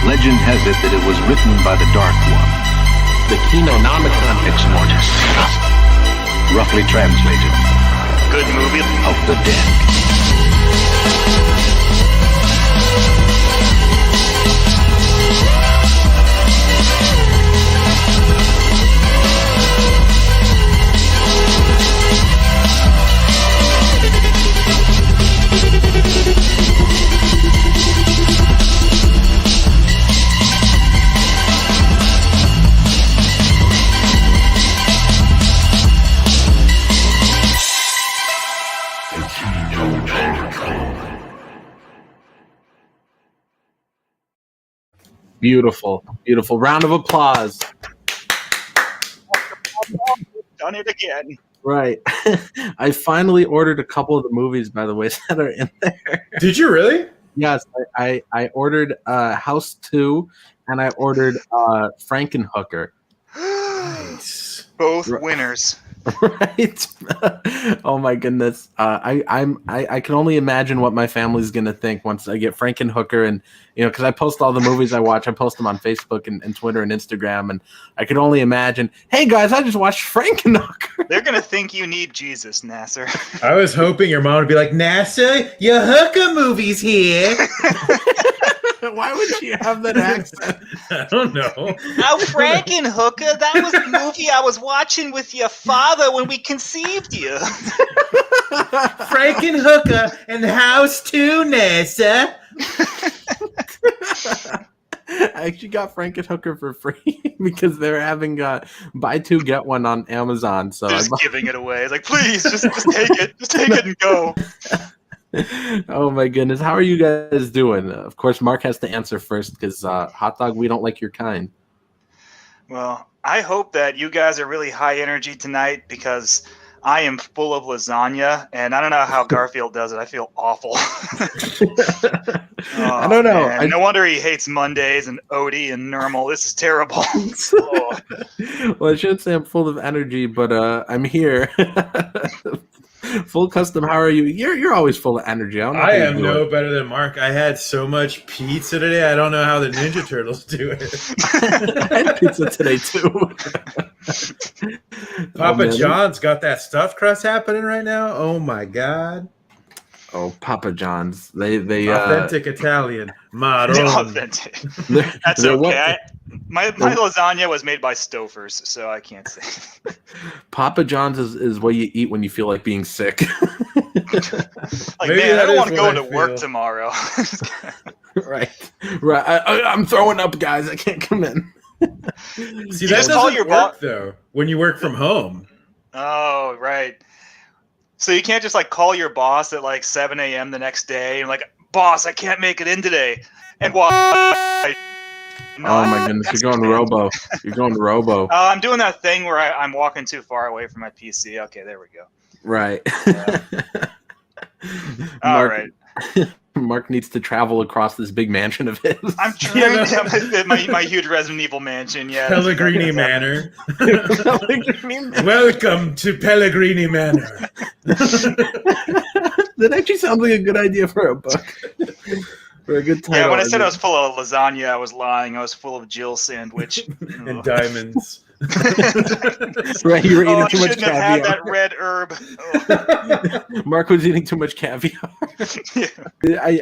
Legend has it that it was written by the Dark One, the KINONOMICON Ex Mortis, roughly translated, Good movie. of the dead. Beautiful, beautiful. Round of applause. Done it again. Right. I finally ordered a couple of the movies, by the way, that are in there. Did you really? Yes, I ordered House 2 and I ordered Frankenhooker. Nice. Both winners. Right. Oh my goodness. I can only imagine what my family's gonna think once I get Frankenhooker, and because I post all the movies I watch. I post them on Facebook and Twitter and Instagram, and I can only imagine. Hey guys, I just watched Frankenhooker. They're gonna think you need Jesus, Nasser. I was hoping your mom would be like, NASA, your hooker movie's here. Why would she have that accent? I don't know. Oh, Frankenhooker, that was the movie I was watching with your father when we conceived you. Frankenhooker and House 2, NASA. I actually got Frankenhooker for free because they're having buy two get one on Amazon. So Just giving it away. It's like, please, just take it. Just take it and go. Oh my goodness, how are you guys doing? Of course, Mark has to answer first because hot dog, we don't like your kind. Well, I hope that you guys are really high energy tonight because I am full of lasagna, and I don't know how Garfield does it. I feel awful. I don't know. No wonder he hates Mondays and Odie and Normal. This is terrible. Well, I shouldn't say I'm full of energy, but I'm here. Full Custom, how are you? You're always full of energy. I am no better than Mark. I had so much pizza today. I don't know how the Ninja Turtles do it. I had pizza today too. Papa John's got that stuffed crust happening right now. Oh my god. Oh, Papa John's. They authentic Italian. Authentic. That's okay. My lasagna was made by Stofers, so I can't say. Papa John's is what you eat when you feel like being sick. Like, man, I don't want to go to work tomorrow. Right. I'm throwing up, guys. I can't come in. See, that doesn't work, though, when you work from home. Oh, right. So you can't just like call your boss at like 7 a.m. the next day and like, boss, I can't make it in today. And why? Oh my goodness, you're going robo. You're going robo. Oh, I'm doing that thing where I'm walking too far away from my PC. Okay, there we go. Right. All right. Mark needs to travel across this big mansion of his. I'm trying to have my huge Resident Evil mansion. Yeah, Pellegrini Manor. Welcome to Pellegrini Manor. That actually sounds like a good idea for a book. For a good title. Yeah, when I said I was full of lasagna, I was lying. I was full of Jill sandwich and diamonds. Right, you were eating too much caviar. I shouldn't have had that red herb. Oh. Mark was eating too much caviar. Yeah.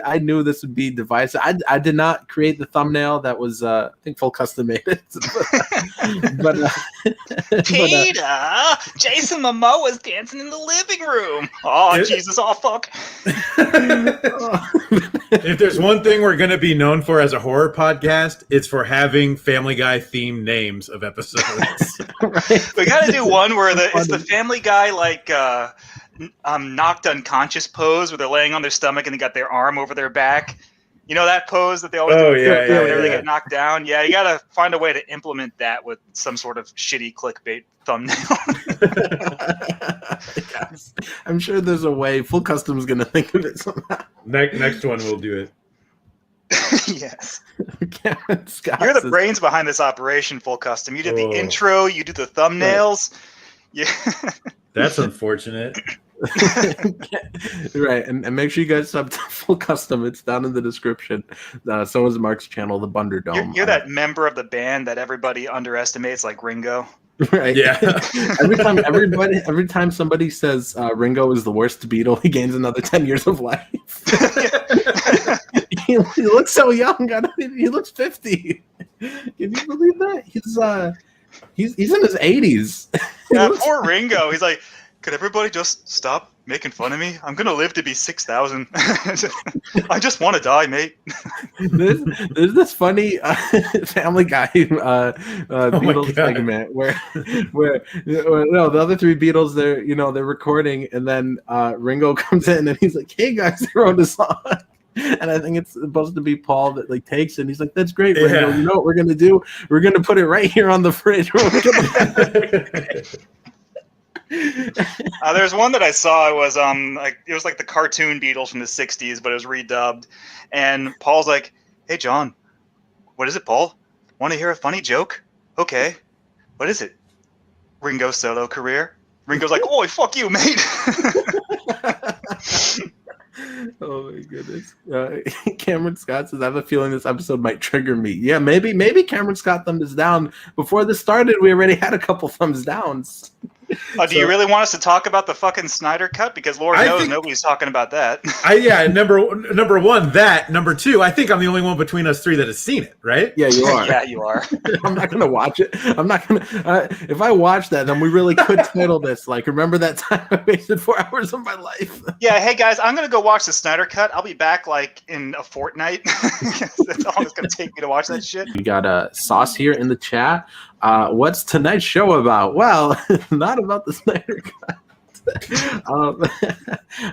I knew this would be divisive. I did not create the thumbnail. That was I think Full Custom made it. but Peter, Jason Momoa's dancing in the living room. Oh, Jesus! Oh, fuck. If there's one thing we're going to be known for as a horror podcast, it's for having Family Guy themed names of episodes. Right. We got to do one where it's the Family Guy like knocked unconscious pose where they're laying on their stomach and they got their arm over their back. You know that pose that they always do whenever they get knocked down? Yeah, you got to find a way to implement that with some sort of shitty clickbait thumbnail. Yes. I'm sure there's a way. Full Custom's going to think of it somehow. Next one we'll do it. Yes. Scott You're the brains behind this operation, Full Custom. You did the intro, you do the thumbnails. Right. Yeah. That's unfortunate. Right, and make sure you guys sub to Full Custom. It's down in the description. So is Mark's channel, the Bunderdome. You're that member of the band that everybody underestimates, like Ringo. Right. Yeah. every time somebody says Ringo is the worst Beatle, he gains another 10 years of life. he looks so young. He looks 50. Can you believe that? He's in his 80s. Yeah, poor Ringo. He's like, could everybody just stop making fun of me? I'm gonna live to be 6,000. I just want to die, mate. There's this funny Family Guy Beatles segment where no, the other three Beatles they're recording, and then Ringo comes in and he's like, "Hey guys, I wrote a song." And I think it's supposed to be Paul that like takes it. And he's like, "That's great, Ringo. You know what we're gonna do? We're gonna put it right here on the fridge." There's one that I saw. It was like the cartoon Beatles from the '60s, but it was redubbed. And Paul's like, "Hey John, what is it, Paul? Want to hear a funny joke? Okay, what is it? Ringo's solo career." Ringo's like, "Oh, fuck you, mate." Oh my goodness. Cameron Scott says, "I have a feeling this episode might trigger me." Yeah, maybe Cameron Scott thumbed us down. Before this started, we already had a couple thumbs downs. Do you really want us to talk about the fucking Snyder Cut? Because Lord knows nobody's talking about that. Number one, that. Number two, I think I'm the only one between us three that has seen it, right? Yeah, you are. Yeah, you are. I'm not going to watch it. I'm not going to. If I watch that, then we really could title this, like, remember that time I wasted 4 hours of my life? Yeah, hey guys, I'm going to go watch the Snyder Cut. I'll be back, like, in a fortnight. That's all it's going to take me to watch that shit. We got Sauce here in the chat. What's tonight's show about? Well, not about the Snyder Cut.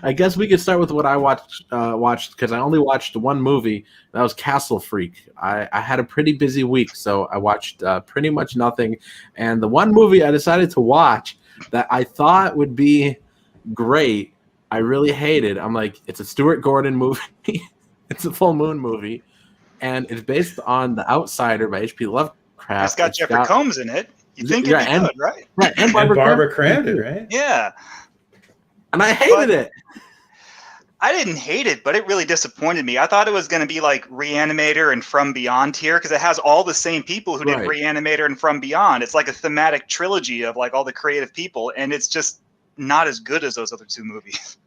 I guess we could start with what I watched because I only watched one movie. That was Castle Freak. I had a pretty busy week, so I watched pretty much nothing. And the one movie I decided to watch that I thought would be great, I really hated. I'm like, it's a Stuart Gordon movie. It's a full moon movie. And it's based on The Outsider by H.P. Lovecraft. It's got Jeffrey Combs in it. You think it'd be good, right? Right, and Barbara Crampton, right? Yeah. And I hated it. I didn't hate it, but it really disappointed me. I thought it was going to be like Reanimator and From Beyond here, because it has all the same people who did Reanimator and From Beyond. It's like a thematic trilogy of like all the creative people, and it's just not as good as those other two movies.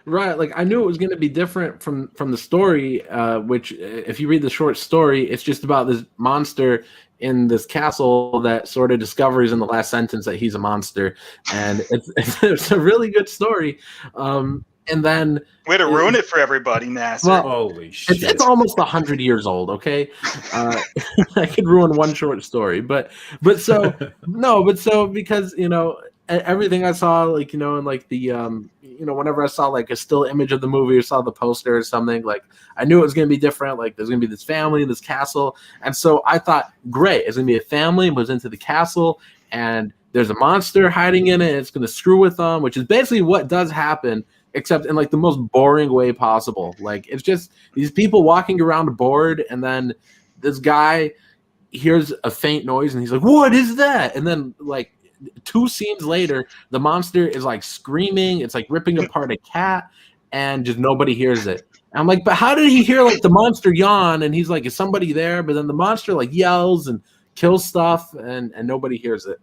Right, like I knew it was going to be different from the story, which if you read the short story, it's just about this monster in this castle that sort of discovers in the last sentence that he's a monster, and it's a really good story. And then way to ruin it for everybody, Nasser. Well, holy shit! It's almost 100 years old. Okay, I could ruin one short story, but so because everything I saw, like and like the whenever I saw like a still image of the movie or saw the poster or something, like I knew it was going to be different. Like there's going to be this family, this castle, and so I thought, great, it's going to be a family moves into the castle, and there's a monster hiding in it. And it's going to screw with them, which is basically what does happen, except in like the most boring way possible. Like it's just these people walking around bored, and then this guy hears a faint noise, and he's like, "What is that?" And then like 2 scenes later, the monster is like screaming. It's like ripping apart a cat, and just nobody hears it. And I'm like, but how did he hear like the monster yawn? And he's like, is somebody there? But then the monster like yells and kills stuff, and nobody hears it.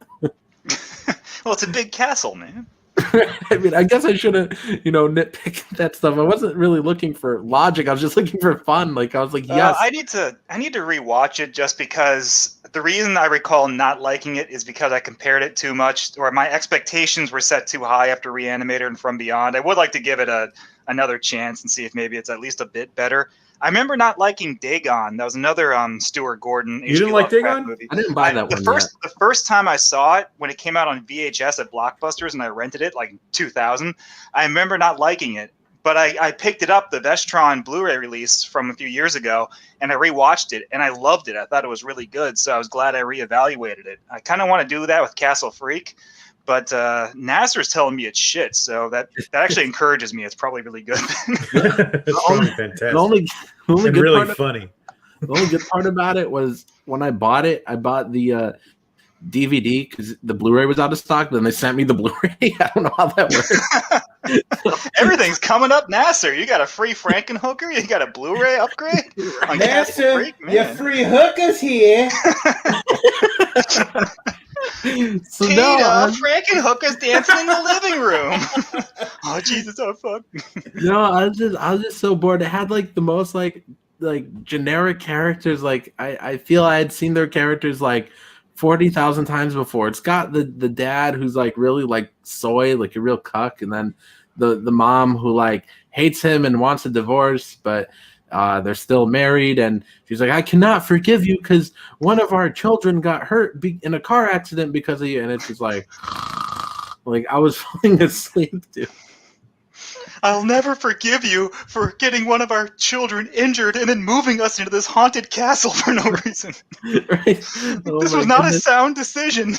Well, it's a big castle, man. I mean, I guess I shouldn't, nitpick that stuff. I wasn't really looking for logic. I was just looking for fun. Like I was like, yes. I need to rewatch it just because the reason I recall not liking it is because I compared it too much, or my expectations were set too high after Reanimator and From Beyond. I would like to give it another chance and see if maybe it's at least a bit better. I remember not liking Dagon. That was another Stuart Gordon. You didn't like Dagon? Movie. I didn't buy that one. The first time I saw it, when it came out on VHS at Blockbusters, and I rented it like in 2000, I remember not liking it. But I picked it up, the Vestron Blu-ray release from a few years ago, and I rewatched it, and I loved it. I thought it was really good, so I was glad I reevaluated it. I kind of want to do that with Castle Freak, but Nasser's telling me it's shit, so that actually encourages me. It's probably really good. It's probably fantastic. The only good really part funny. The only good part about it was when I bought it, I bought the DVD because the Blu-ray was out of stock. Then they sent me the Blu-ray. I don't know how that works. Everything's coming up, Nasser. You got a free Frankenhooker? You got a Blu-ray upgrade? On Nasser, your free hookers here. So Frankenhooker's dancing in the living room. Oh Jesus, oh fuck. No, I was just so bored. It had like the most like generic characters. Like I feel I had seen their characters like 40,000 times before. It's got the dad who's like really like soy, like a real cuck, and then the mom who like hates him and wants a divorce, but they're still married, and she's like, I cannot forgive you because one of our children got hurt in a car accident because of you. And it's just like I was falling asleep, dude. I'll never forgive you for getting one of our children injured and then moving us into this haunted castle for no reason. Right? This was not a sound decision.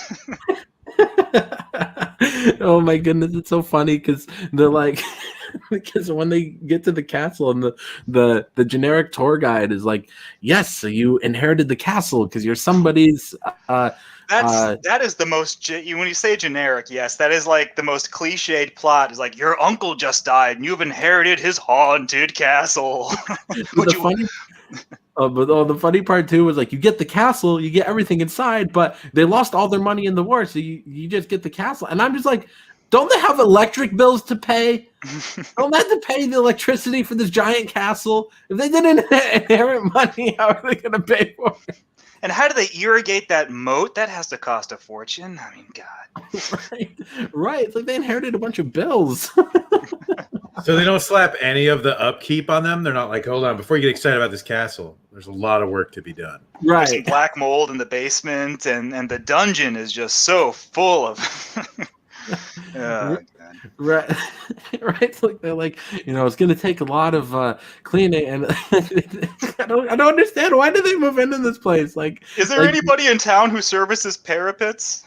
Oh my goodness, it's so funny because they're like, because when they get to the castle and the generic tour guide is like, yes, so you inherited the castle because you're somebody's. That is the most when you say generic, yes, that is like the most cliched plot. Is like your uncle just died and you've inherited his haunted castle. The funny part too was like you get the castle, you get everything inside, but they lost all their money in the war, so you just get the castle. And I'm just like, don't they have electric bills to pay? Don't they have to pay the electricity for this giant castle? If they didn't inherit money, how are they going to pay for it? And how do they irrigate that moat? That has to cost a fortune. I mean, God. Right. It's like they inherited a bunch of bills. So they don't slap any of the upkeep on them? They're not like, hold on, before you get excited about this castle, there's a lot of work to be done. Right. There's some black mold in the basement, and the dungeon is just so full of... Oh, right. Right. Like they're like, it's going to take a lot of cleaning, and I don't understand, why do they move into this place? Like, is there anybody in town who services parapets?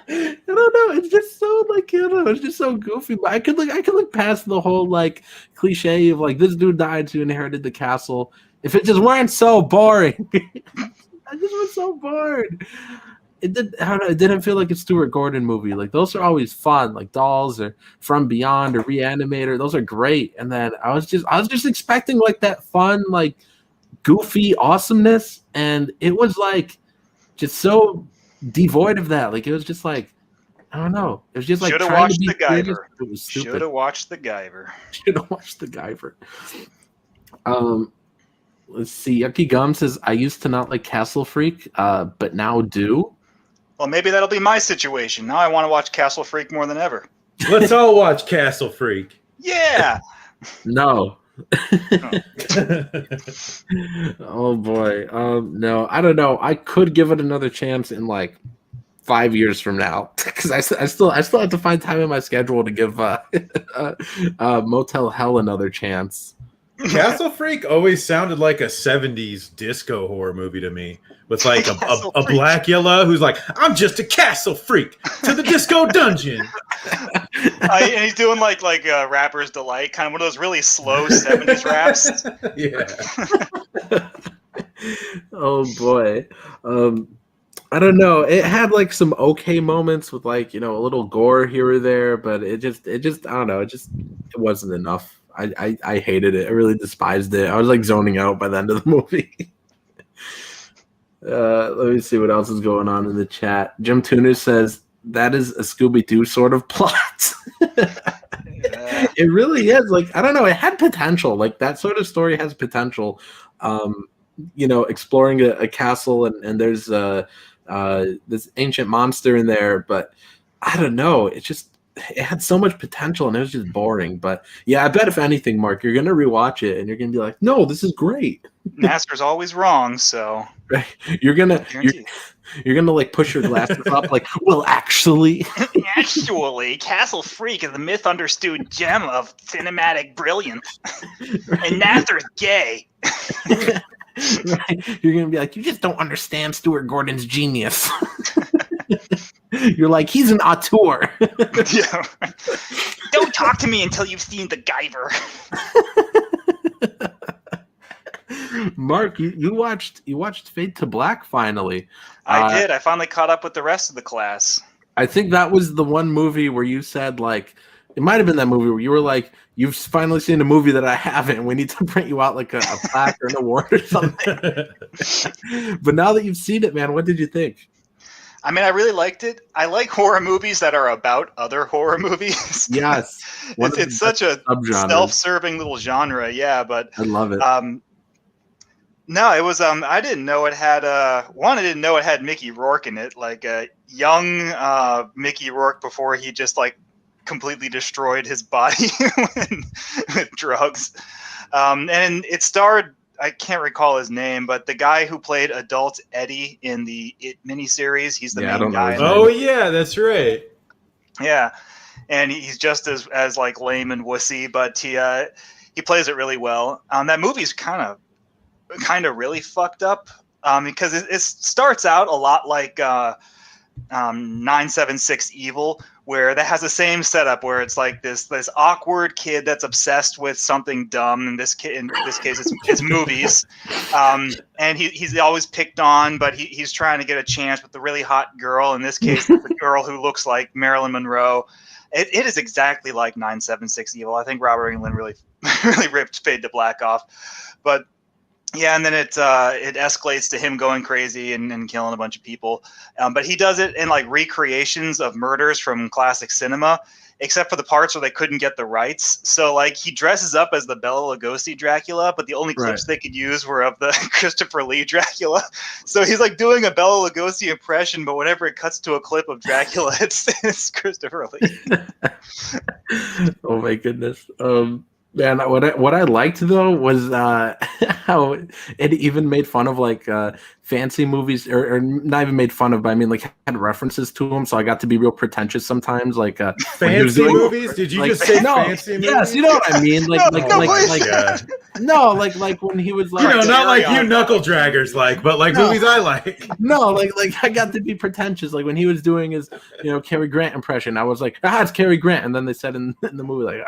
I don't know. It's just so it's just so goofy. But I could look past the whole like cliche of like this dude died who inherited the castle. If it just weren't so boring, I just was so bored. It didn't feel like a Stuart Gordon movie. Like those are always fun, like Dolls or From Beyond or Reanimator. Those are great. And then I was just expecting like that fun, like goofy awesomeness, and it was like just so devoid of that. Like it was just like, I don't know. It was just like should have watched the Guyver. It was stupid. Should have watched the Guyver. Should have watched the Guyver. Let's see. Yucky Gum says, I used to not like Castle Freak, but now do. Well, maybe that'll be my situation. Now I want to watch Castle Freak more than ever. Let's all watch Castle Freak. Yeah. No. Oh boy. No, I don't know. I could give it another chance in like 5 years from now, because I still have to find time in my schedule to give Motel Hell another chance. Castle Freak always sounded like a 70s disco horror movie to me, with like a Blackula who's like, I'm just a castle freak to the disco dungeon. And he's doing like Rapper's Delight, kind of one of those really slow 70s raps. Yeah. Oh boy. I don't know. It had like some okay moments with like, a little gore here or there, but it just I don't know. It wasn't enough. I hated it. I really despised it. I was like zoning out by the end of the movie. Let me see what else is going on in the chat. Jim Tuner says that is a Scooby-Doo sort of plot. Yeah. It really is. Like, I don't know. It had potential. Like that sort of story has potential. Exploring a castle and there's this ancient monster in there, but I don't know. It had so much potential and it was just boring. But yeah, I bet if anything, Mark, you're gonna rewatch it and you're gonna be like, no, this is great. Nasser's always wrong, so you're gonna like push your glasses up, like, well, actually, Castle Freak is the misunderstood gem of cinematic brilliance, and Nasser's gay. Right. You're gonna be like, you just don't understand Stuart Gordon's genius. You're like, he's an auteur. Yeah. Don't talk to me until you've seen the Guyver. Mark, you watched Fade to Black finally. I did. I finally caught up with the rest of the class. I think that was the one movie where you said, like, it might have been that movie where you were like, you've finally seen a movie that I haven't, and we need to print you out like a plaque or an award or something. But now that you've seen it, man, what did you think? I mean, I really liked it. I like horror movies that are about other horror movies. Yes. It's such a self-serving little genre, yeah, but I love it. No, it was I didn't know it had I didn't know it had Mickey Rourke in it, like a young Mickey Rourke before he just like completely destroyed his body with drugs. And it starred, I can't recall his name, but the guy who played adult Eddie in the It miniseries, he's the main guy. Oh yeah, that's right. Yeah. And he's just as like lame and wussy, but he plays it really well. That movie's kind of really fucked up because it starts out a lot like 976 Evil, where that has the same setup where it's like this awkward kid that's obsessed with something dumb. In this case, it's movies, and he's always picked on, but he's trying to get a chance with the really hot girl. In this case, it's the girl who looks like Marilyn Monroe. It is exactly like 976 Evil. I think Robert Englund really ripped Fade to Black off, but. Yeah, and then it escalates to him going crazy and killing a bunch of people. But he does it in like recreations of murders from classic cinema, except for the parts where they couldn't get the rights. So like he dresses up as the Bela Lugosi Dracula, but the only clips they could use were of the Christopher Lee Dracula. So he's like doing a Bela Lugosi impression, but whenever it cuts to a clip of Dracula, it's Christopher Lee. Oh my goodness. Man, what I liked though was how it even made fun of like fancy movies, or not even made fun of, but I mean like had references to them. So I got to be real pretentious sometimes. Like fancy movies? Did you like, just say fancy movies? Yes, you know what I mean. Like when he was like, not like you knuckle draggers, but like movies I like. No, like I got to be pretentious. Like when he was doing his Cary Grant impression, I was like, it's Cary Grant, and then they said in the movie like,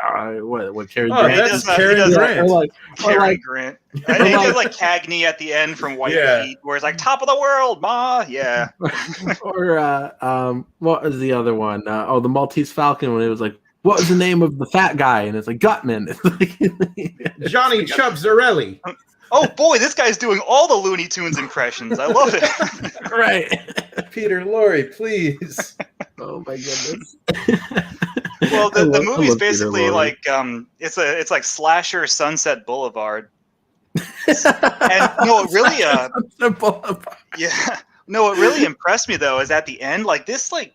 what Cary Grant? That's Cary Grant. Cary Grant. I think it's like Cagney at the end from White Heat, where it's like top of the world, ma. Yeah. Or what was the other one? The Maltese Falcon, when it was like, what was the name of the fat guy? And it's like Gutman. It's like, Johnny Chubzarelli. Oh boy, this guy's doing all the Looney Tunes impressions. I love it. Right. Peter Lorre, please. Oh my goodness. Well, the movie's basically like it's like slasher Sunset Boulevard. And no, it really what really impressed me though is at the end, like this like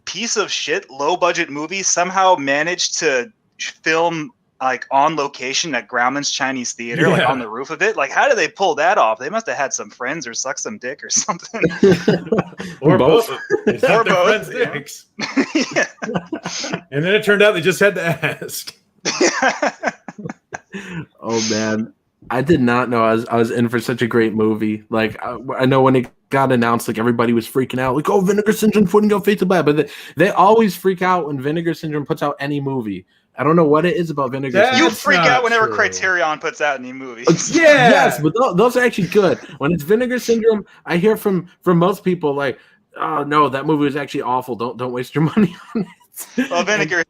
piece of shit low budget movie somehow managed to film like on location at Grauman's Chinese Theater, like on the roof of it. Like, how did they pull that off? They must have had some friends or sucked some dick or something. Or both. Or both. Dicks. Yeah. And then it turned out they just had to ask. Oh man, I did not know I was in for such a great movie. Like I know when it got announced, like everybody was freaking out, like, oh, Vinegar Syndrome putting out Fate to Black, but they always freak out when Vinegar Syndrome puts out any movie. I don't know what it is about Vinegar Syndrome. You freak out whenever Criterion puts out any movies. Yes, but those are actually good. When it's Vinegar Syndrome, I hear from most people like, oh no, that movie was actually awful. Don't waste your money on it. Well, Vinegar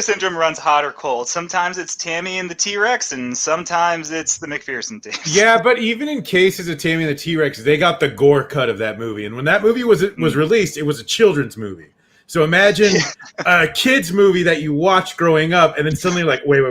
Syndrome runs hot or cold. Sometimes it's Tammy and the T-Rex, and sometimes it's the McPherson tapes. Yeah, but even in cases of Tammy and the T-Rex, they got the gore cut of that movie. And when that movie was released, it was a children's movie. So imagine a kid's movie that you watched growing up, and then suddenly like, wait,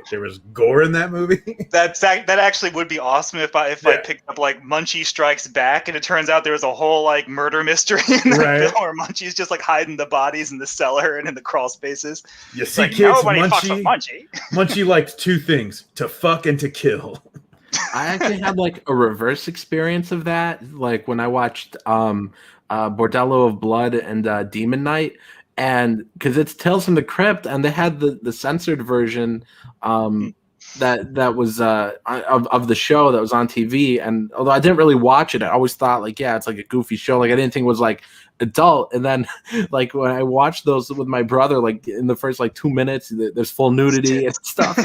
there was gore in that movie? That actually would be awesome if I picked up like Munchie Strikes Back, and it turns out there was a whole like murder mystery in that film where Munchie's just like hiding the bodies in the cellar and in the crawl spaces. You see, like, kids, Munchie liked two things: to fuck and to kill. I actually had like a reverse experience of that, like when I watched Bordello of Blood and Demon Knight, and because it's Tales from the Crypt, and they had the censored version that was of the show that was on TV. And although I didn't really watch it, I always thought like, yeah, it's like a goofy show. Like I didn't think it was like adult. And then like when I watched those with my brother, like in the first like 2 minutes, there's full nudity and stuff.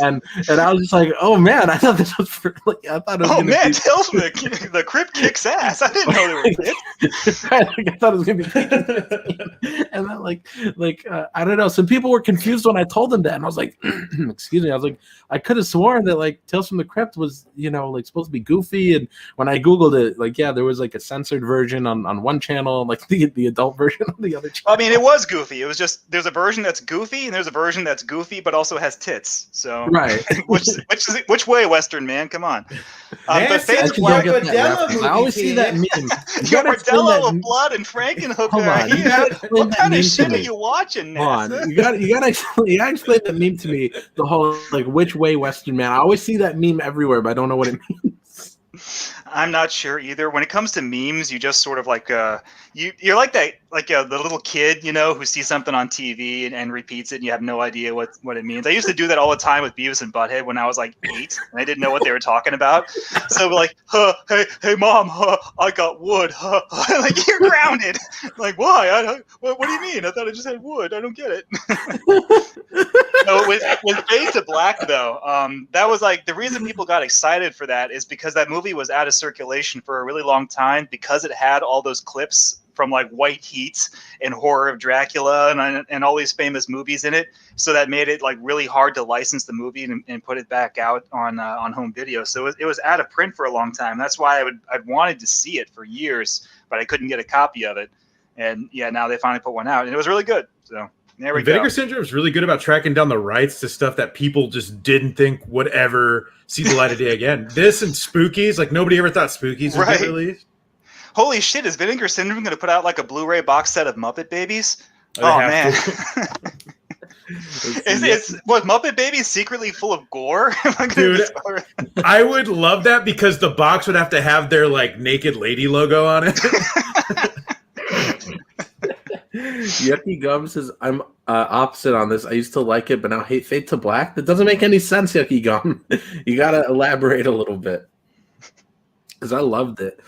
And I was just like, oh man, I thought this was for, like, I thought it was Tales from the Crypt kicks ass. I didn't know they were kids. I thought it was gonna be and then like I don't know, some people were confused when I told them that, and I was like excuse me, I was like, I could have sworn that like Tales from the Crypt was, you know, like supposed to be goofy. And when I googled it, like, yeah, there was like a censored version on one channel, like the adult version on the other channel. I mean, it was goofy. It was just, there's a version that's goofy and there's a version that's goofy but also has tits. So right. which way, Western man? Come on. Yes, I always see that meme. You Bordello with blood and Frankenhooker. What kind of shit are you watching, NASA? You gotta explain that meme to me. The whole like which way, Western man. I always see that meme everywhere, but I don't know what it means. I'm not sure either. When it comes to memes, you just sort of like you're like that, like the little kid, you know, who sees something on TV and repeats it, and you have no idea what it means. I used to do that all the time with Beavis and Butthead when I was like 8, and I didn't know what they were talking about. So like, hey mom, I got wood. Like, you're grounded. Like, why? What do you mean? I thought I just had wood. I don't get it. No, with Fade to Black though, that was like the reason people got excited for that is because that movie was out of circulation for a really long time because it had all those clips from like White Heat and Horror of Dracula and all these famous movies in it. So that made it like really hard to license the movie and put it back out on home video. So it was out of print for a long time. That's why I'd wanted to see it for years, but I couldn't get a copy of it. And yeah, now they finally put one out, and it was really good. So there we go. Vinegar Syndrome is really good about tracking down the rights to stuff that people just didn't think would ever see the light of day again. This and Spookies, like nobody ever thought Spookies would get released. Holy shit, is Vinegar Syndrome going to put out like a Blu-ray box set of Muppet Babies? Oh man. Was Muppet Babies secretly full of gore? Dude, I would love that because the box would have to have their like naked lady logo on it. Yucky Gum says, I'm opposite on this. I used to like it, but now hate Fade to Black. That doesn't make any sense, Yucky Gum. You got to elaborate a little bit. Because I loved it.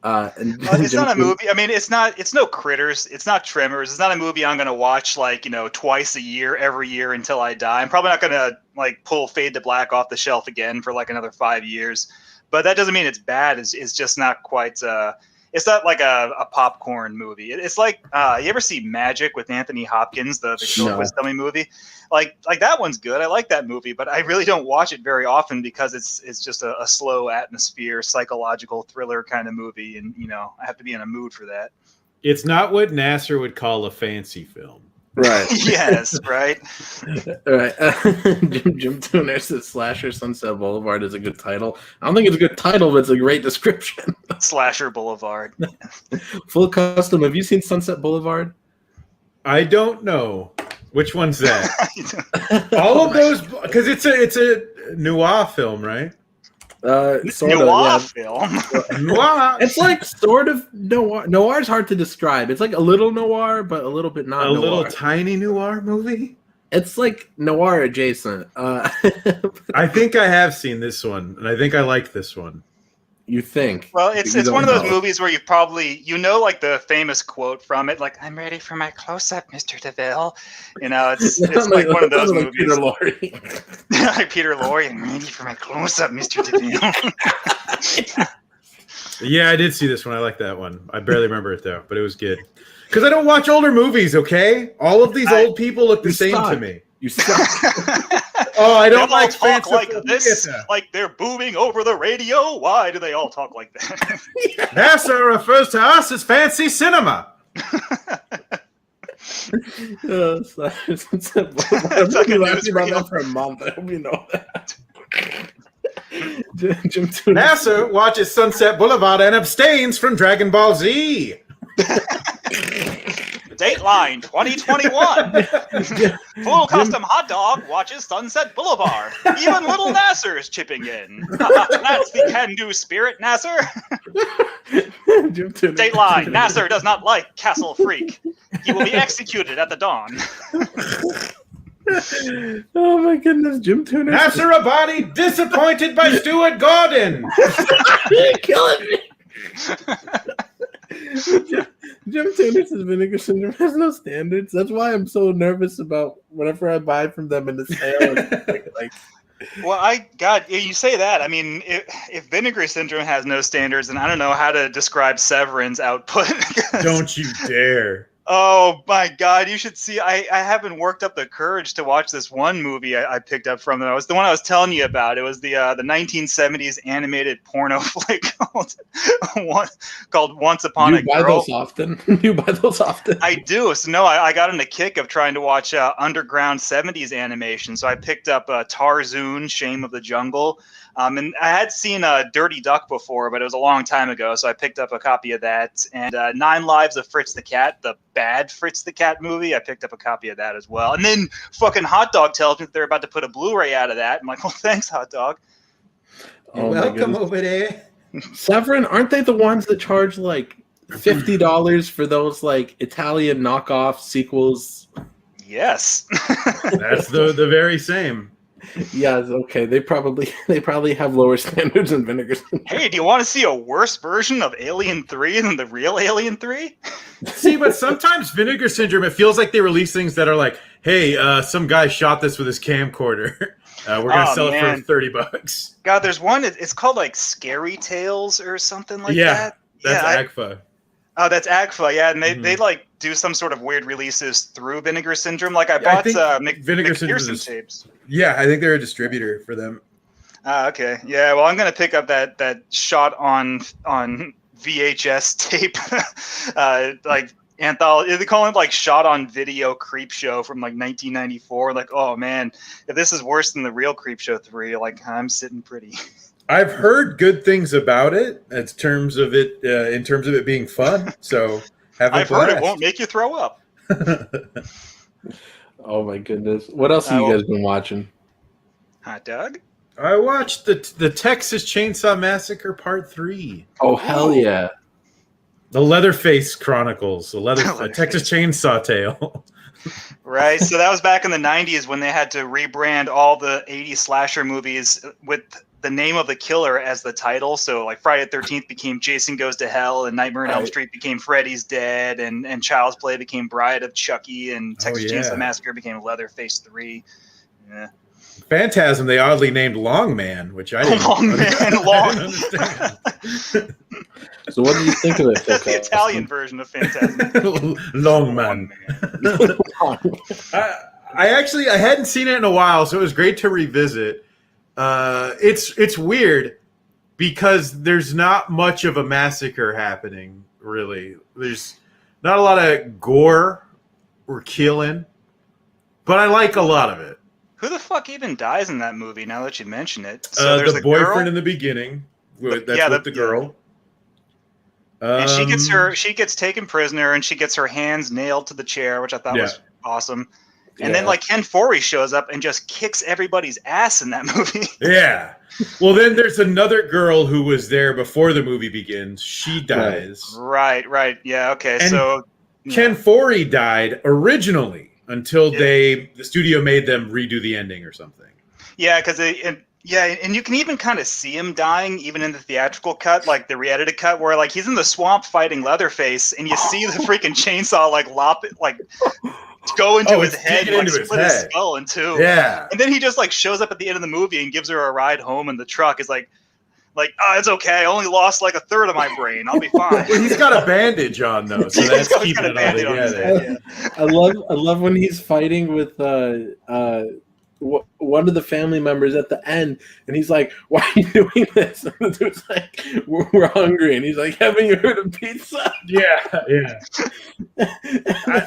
It's not a movie. I mean, it's no Critters. It's not Tremors. It's not a movie I'm going to watch like, you know, twice a year, every year until I die. I'm probably not going to like pull Fade to Black off the shelf again for like another 5 years. But that doesn't mean it's bad. It's just not quite it's not like a popcorn movie. It's like you ever see Magic with Anthony Hopkins, the ventriloquist dummy movie? Like that one's good. I like that movie, but I really don't watch it very often because it's just a slow atmosphere, psychological thriller kind of movie, and you know I have to be in a mood for that. It's not what Nasser would call a fancy film. Right. Yes, right. All right. Jim Tuner says Slasher Sunset Boulevard is a good title. I don't think it's a good title, but it's a great description. Slasher Boulevard. Full Custom. Have you seen Sunset Boulevard? I don't know. Which one's that? All of those, because it's a noir film, right? Sort noir of, film. Noir. It's like sort of noir. Noir is hard to describe. It's like a little noir, but a little bit not noir. A little tiny noir movie? It's like noir adjacent. I think I have seen this one, and I think I like this one. You think? Well, it's one of those movies where you probably, you know, like the famous quote from it, like, "I'm ready for my close-up, Mr. DeVille." You know, it's like one of those movies. Like Peter Lorre. Like Peter Lorre, "I'm ready for my close-up, Mr. DeVille." Yeah, I did see this one. I like that one. I barely remember it, though, but it was good. Because I don't watch older movies, okay? All of these old people look the same to me. You suck. Oh, I don't like talk like this. Like they're booming over the radio. Why do they all talk like that? NASA refers to us as fancy cinema. It's like a news reel for a month. I hope you know that. NASA watches Sunset Boulevard and abstains from Dragon Ball Z. Dateline 2021. Full Custom Hot Dog watches Sunset Boulevard. Even little Nasser's chipping in. That's the can-do spirit, Nasser. Dateline. Nasser does not like Castle Freak. He will be executed at the dawn. Oh my goodness, Jim Tuner. Nasserabadi disappointed by Stuart Gordon. You're killing me. Jim Tuner's Vinegar Syndrome has no standards. That's why I'm so nervous about whatever I buy from them in the sale. Well, you say that. I mean, if Vinegar Syndrome has no standards, then I don't know how to describe Severin's output. Don't you dare. Oh my God! You should see. I haven't worked up the courage to watch this one movie I picked up from them. It was the one I was telling you about. It was the 1970s animated porno flick called Once Upon a Girl. You buy those often? You buy those often? I do. So no, I got in a kick of trying to watch underground 70s animation. So I picked up Tarzoon, Shame of the Jungle. And I had seen Dirty Duck before, but it was a long time ago. So I picked up a copy of that. And 9 Lives of Fritz the Cat, the bad Fritz the Cat movie. I picked up a copy of that as well. And then fucking Hot Dog tells me that they're about to put a Blu-ray out of that. I'm like, well, thanks, Hot Dog. You're welcome over there. Severin, aren't they the ones that charge like $50 for those like Italian knockoff sequels? Yes. That's the very same. Yeah, okay. They probably have lower standards than Vinegar Syndrome. Hey, do you want to see a worse version of Alien 3 than the real Alien 3? See, but sometimes Vinegar Syndrome, it feels like they release things that are like, hey, some guy shot this with his camcorder. We're going to sell it for $30. God, there's one, it's called like Scary Tales or something like that. That's AGFA. Oh, that's AGFA, yeah. And they like do some sort of weird releases through Vinegar Syndrome. Like I bought Vinegar Syndrome tapes. Yeah, I think they're a distributor for them. Okay. Yeah, well, I'm going to pick up that shot on VHS tape. Like anthology. They call it like shot on video creep show from like 1994. Like, oh man, if this is worse than the real Creep Show 3, like I'm sitting pretty. I've heard good things about it in terms of it being fun. So I've heard it won't make you throw up. Oh my goodness! What else have you guys been watching? Hot Dog? I watched the Texas Chainsaw Massacre Part 3. Oh hell yeah! The Leatherface Chronicles, the Texas Chainsaw Tale. Right. So that was back in the 90s when they had to rebrand all the 80s slasher movies with the name of the killer as the title. So like Friday the 13th became Jason Goes to Hell, and Nightmare on Elm Street became Freddy's Dead, and Child's Play became Bride of Chucky, and Texas Chainsaw Massacre became Leatherface 3. Yeah. Phantasm, they oddly named Long Man, which I didn't understand. So what do you think of it? That's the Italian version of Phantasm. Long Man. I hadn't seen it in a while, so it was great to revisit. It's weird because there's not much of a massacre happening, really. There's not a lot of gore or killing, but I like a lot of it. Who the fuck even dies in that movie, now that you mention it? So there's the boyfriend girl in the beginning. With the girl. And she gets taken prisoner, and she gets her hands nailed to the chair, which I thought was awesome. And then like Ken Foree shows up and just kicks everybody's ass in that movie. Yeah. Well, then there's another girl who was there before the movie begins. She dies. Right. Yeah. Okay. And so Ken Foree died originally until the studio made them redo the ending or something. Yeah, because and you can even kind of see him dying even in the theatrical cut, like the re-edited cut, where like he's in the swamp fighting Leatherface, and you see the freaking chainsaw like lop it, like go into his head, and, like, split his skull in two. Yeah. And then he just like shows up at the end of the movie and gives her a ride home in the truck. It's like, oh, it's okay. I only lost like a third of my brain. I'll be fine. Well, he's got a bandage on though, so that's keeping it all together. I love when he's fighting with one of the family members at the end, and he's like, "Why are you doing this?" And the dude's like, "We're hungry," and he's like, "Haven't you heard of pizza?" Yeah.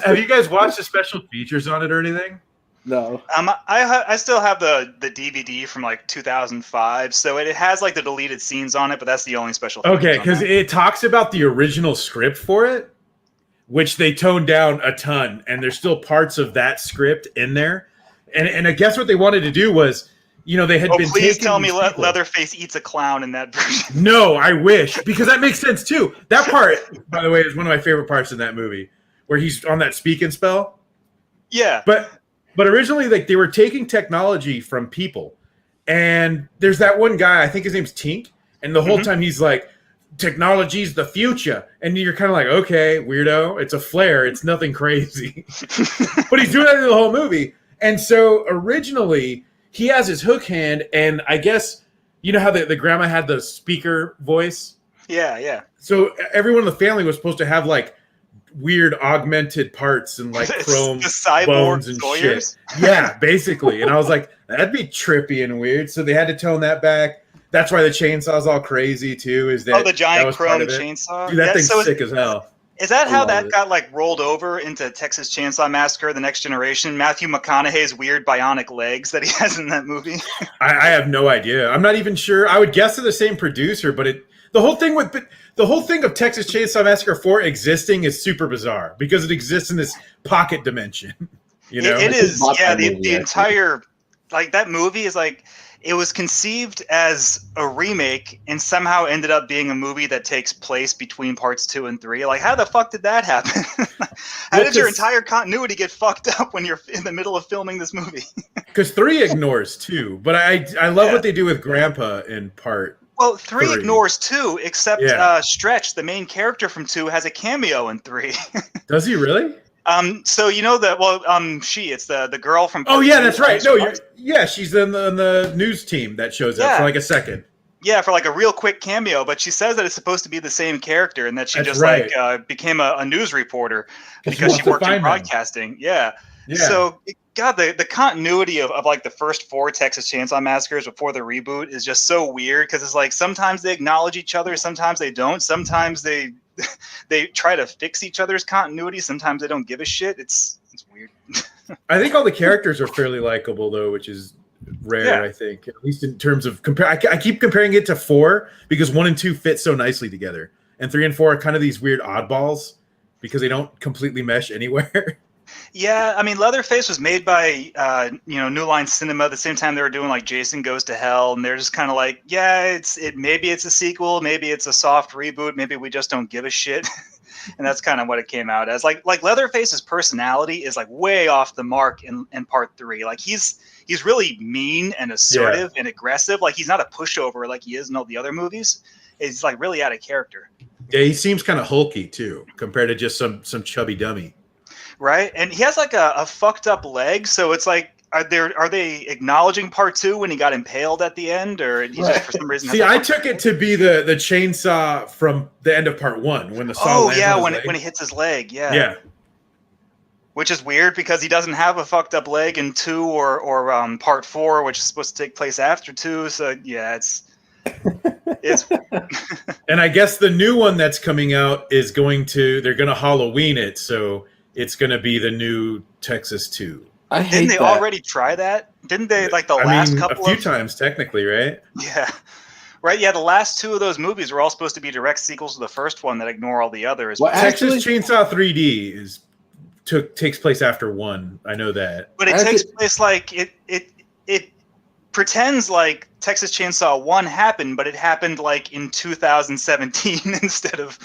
Have you guys watched the special features on it or anything? No. I still have the DVD from like 2005, so it has like the deleted scenes on it, but that's the only special features. Okay, because it talks about the original script for it, which they toned down a ton, and there's still parts of that script in there. And I guess what they wanted to do was, they had been. Please tell me Leatherface eats a clown in that version. No, I wish, because that makes sense too. That part, by the way, is one of my favorite parts in that movie, where he's on that speak and spell. Yeah, but But originally, like they were taking technology from people, and there's that one guy. I think his name's Tink, and the whole time he's like, "Technology's the future," and you're kind of like, "Okay, weirdo. It's a flare. It's nothing crazy." But he's doing that in the whole movie, and so originally he has his hook hand, and I guess you know how the grandma had the speaker voice. Yeah. So everyone in the family was supposed to have like weird augmented parts and like chrome bones and shit. Yeah, basically. And I was like, that'd be trippy and weird. So they had to tone that back. That's why the chainsaw's all crazy too. Is that the giant chrome chainsaw? Dude, that thing's sick as hell. Is that how that got like rolled over into Texas Chainsaw Massacre: The Next Generation? Matthew McConaughey's weird bionic legs that he has in that movie. I have no idea. I'm not even sure. I would guess they're the same producer, but the whole thing of Texas Chainsaw Massacre 4 existing is super bizarre because it exists in this pocket dimension. You know, it is. Yeah, the entire like that movie is like. It was conceived as a remake and somehow ended up being a movie that takes place between parts 2 and 3. Like, how the fuck did that happen? How did your entire continuity get fucked up when you're in the middle of filming this movie? Because 3 ignores 2, but I love what they do with Grandpa in part. Well, 3 ignores 2, except Stretch, the main character from 2, has a cameo in 3. Does he really? So you know that it's the girl from. Oh yeah, that's right. No, she's in the news team that shows up for like a second. Yeah, for like a real quick cameo, but she says that it's supposed to be the same character and that she became a news reporter because she worked in broadcasting. Yeah. So God, the continuity of like the first 4 Texas Chainsaw Massacres before the reboot is just so weird because it's like sometimes they acknowledge each other, sometimes they don't, sometimes they try to fix each other's continuity. Sometimes they don't give a shit. It's weird. I think all the characters are fairly likable though, which is rare. I think, at least in terms of compare. I keep comparing it to 4 because 1 and 2 fit so nicely together, and 3 and 4 are kind of these weird oddballs because they don't completely mesh anywhere. Yeah, I mean, Leatherface was made by New Line Cinema at the same time they were doing like Jason Goes to Hell, and they're just kind of like, maybe it's a sequel, maybe it's a soft reboot, maybe we just don't give a shit. And that's kind of what it came out as. Like Leatherface's personality is like way off the mark in part 3. Like he's really mean and assertive and aggressive. Like he's not a pushover like he is in all the other movies. He's like really out of character. Yeah, he seems kind of hulky too compared to just some chubby dummy. Right, and he has like a fucked up leg, so it's like, are they acknowledging part 2 when he got impaled at the end, or he just for some reason? See, I took it to be the chainsaw from the end of part 1 when the saw. When he hits his leg, yeah. Which is weird because he doesn't have a fucked up leg in 2 or part 4, which is supposed to take place after 2. So yeah, it's. And I guess the new one that's coming out is they're going to Halloween it, so. It's going to be the new Texas 2. Didn't they already try that? Didn't they like last couple a few times technically, right? Yeah. Right, yeah, the last 2 of those movies were all supposed to be direct sequels to the first one that ignore all the others. Well, Texas Chainsaw 3D takes place after 1. I know that. But it takes place like it pretends like Texas Chainsaw 1 happened, but it happened like in 2017 instead of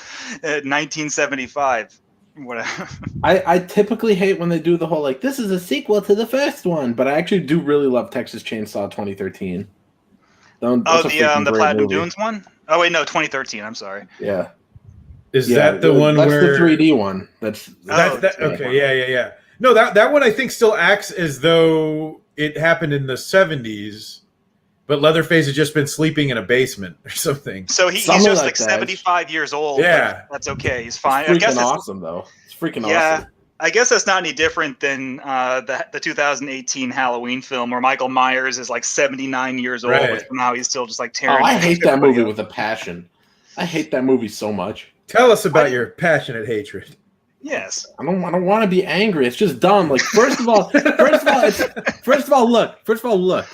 1975. Whatever. I typically hate when they do the whole like this is a sequel to the first one, but I actually do really love Texas Chainsaw 2013. The Platinum Dunes one? Oh wait, no, 2013. I'm sorry. Yeah. Is that the one that's where the 3D one? Okay, yeah. No, that one I think still acts as though it happened in the 70s. But Leatherface has just been sleeping in a basement or something. So he's just like 75 years old. Yeah. That's okay. He's fine. It's freaking awesome, though. It's freaking awesome. Yeah. I guess that's not any different than the 2018 Halloween film where Michael Myers is like 79 years old, but somehow he's still just like tearing. I hate that movie with a passion. I hate that movie so much. Tell us about your passionate hatred. Yes. I don't want to be angry. It's just dumb. Like first of all, look.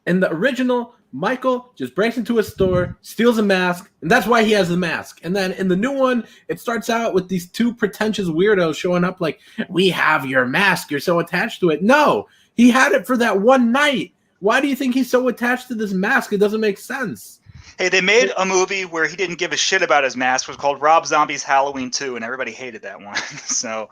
In the original, Michael just breaks into a store, steals a mask, and that's why he has the mask. And then in the new one, it starts out with these 2 pretentious weirdos showing up like, we have your mask, you're so attached to it. No, he had it for that one night. Why do you think he's so attached to this mask? It doesn't make sense. Hey, they made a movie where he didn't give a shit about his mask. It was called Rob Zombie's Halloween 2, and everybody hated that one. So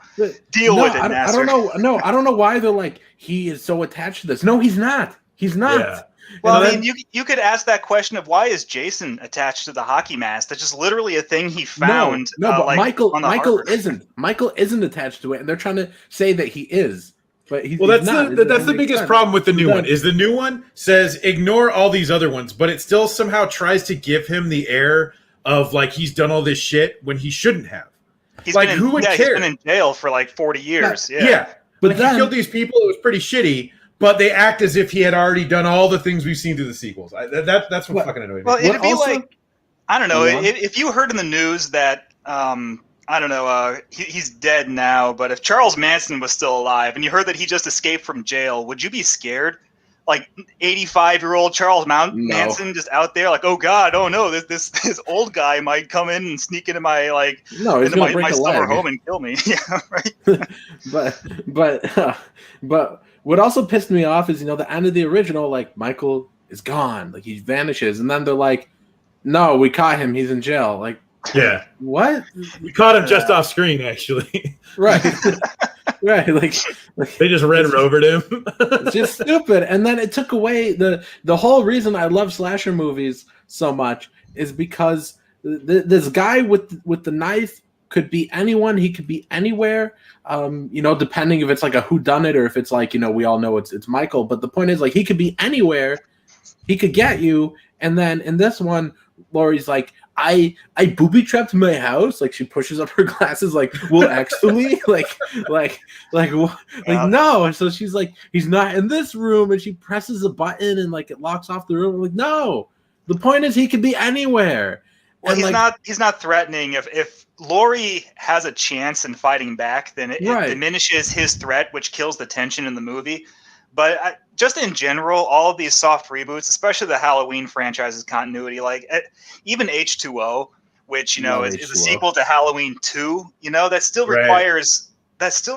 deal with it, I don't know. No, I don't know why they're like, he is so attached to this. No, he's not. He's not. Yeah. Well, I mean, you could ask that question of why is Jason attached to the hockey mask? That's just literally a thing he found. But like, Michael isn't. Michael isn't attached to it, and they're trying to say that he is. But he's that's not. That's the biggest problem with the new one. Is the new one says ignore all these other ones, but it still somehow tries to give him the air of like he's done all this shit when he shouldn't have. Who would care? He's been in jail for like 40 years. Yeah. But like, he killed these people. It was pretty shitty. But they act as if he had already done all the things we've seen through the sequels. That's what fucking annoyed me. Well, it'd be like, I don't know, if you heard in the news that, I don't know, he's dead now, but if Charles Manson was still alive and you heard that he just escaped from jail, would you be scared? Like 85-year-old Charles Manson just out there, like, oh God, oh no, this old guy might come in and sneak into my my summer home and kill me. Yeah, right. but what also pissed me off is, the end of the original, like, Michael is gone, like he vanishes, and then they're like, no, we caught him, he's in jail. Like, yeah, what? We caught him just off screen, actually. Right. Right, like they just red rovered him. It's just stupid. And then it took away the whole reason I love slasher movies so much is because this guy with the knife could be anyone. He could be anywhere. Depending if it's like a whodunit or if it's like, we all know it's Michael. But the point is, like, he could be anywhere. He could get you. And then in this one, Laurie's like, I booby trapped my house. Like, she pushes up her glasses. Like, well, actually, no. So she's like, he's not in this room, and she presses a button, and like it locks off the room. I'm like, no. The point is, he could be anywhere. Well, and he's not threatening. If Laurie has a chance in fighting back, then it diminishes his threat, which kills the tension in the movie. But just in general, all of these soft reboots, especially the Halloween franchise's continuity, like even H2O, which is a sequel to Halloween 2, that still